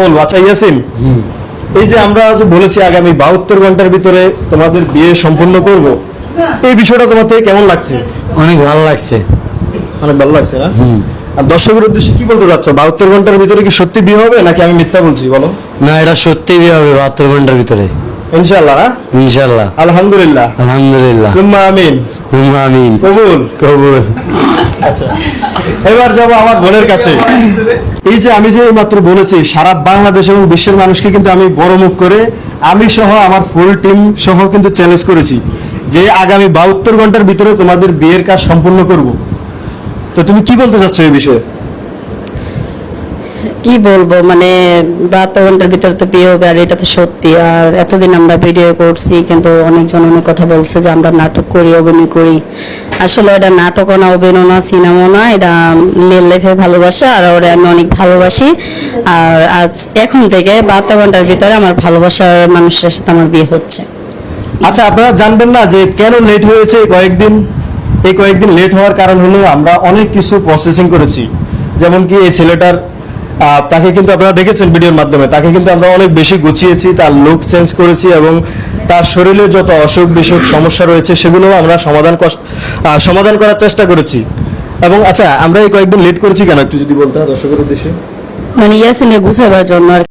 বলবো। আচ্ছা ইয়াসিন, এই যে আমরা যে বলেছি আগামী 72 ঘন্টার ভিতরে তোমাদের বিয়ে সম্পূর্ণ করব, এই বিষয়টা তোমার থেকে কেমন লাগছে? অনেক ভালো লাগছে। অনেক ভালো লাগছে না? আর দর্শকের উদ্দেশ্যে কি বলতে চাচ্ছ? 72 ঘন্টার ভিতরে কি সত্যি বিয়ে হবে নাকি আমি মিথ্যা বলছি বলো? না, এটা সত্যি বিয়ে হবে 72 ঘন্টার ভিতরে ইনশাআল্লাহ না? ইনশাআল্লাহ। আলহামদুলিল্লাহ। আলহামদুলিল্লাহ। সুম্মা আমিন। হুম্মা আমিন। কবুল। কবুল। আচ্ছা, এবার যাব আমার বোনের কাছে। এই যে আমি যে মাত্র বলেছি সারা বাংলাদেশ এবং বিশ্বের মানুষকে কিন্তু আমি বড় মুখ করে আমি সহ আমার ফুল টিম সহ কিন্তু চ্যালেঞ্জ করেছি যে আগামী 72 ঘন্টার ভিতরে তোমাদের বিয়ের কাজ সম্পূর্ণ করব। তো তুমি কি বলতে চাচ্ছ এই বিষয়ে? কি বলবো, মানে 72 ঘন্টার ভিতরে তো বিয়ে হবে, আর এটা তো সত্যি। আর এতদিন আমরা ভিডিও করছি, কিন্তু অনেকজন অনেক কথা বলছে যে আমরা নাটক করি, অভিনয় করি। আসলে এটা নাটকও না, অভিনয় না, সিনেমা না, এটা রিয়েল লাইফের ভালোবাসা। আর ওরা আমি অনেক ভালোবাসি। আর আজ এখন থেকে 72 ঘন্টার ভিতরে আমার ভালোবাসার মানুষের সাথে আমার বিয়ে হচ্ছে। আচ্ছা, আপনারা জানবেন না যে কেন লেট হয়েছে এই কয়েকদিন লেট হওয়ার কারণ হলো আমরা অনেক কিছু প্রসেসিং করেছি। যেমন কি এই ছেলেটার তাকে কিন্তু আপনারা দেখেছেন ভিডিওর মাধ্যমে, তাকে কিন্তু আমরা অনেক বেশি গুছিয়েছি, তার লুক চেঞ্জ করেছি এবং তার শরীরে যত অসুখ বিসুখ সমস্যা রয়েছে সেগুলো আমরা সমাধান করার চেষ্টা করেছি। এবং আচ্ছা, আমরা এই কয়েকদিন লেট করেছি কেন একটু যদি বলতে দর্শকের উদ্দেশ্যে? মানে ইয়াসিনে গুছাবার জন্য আর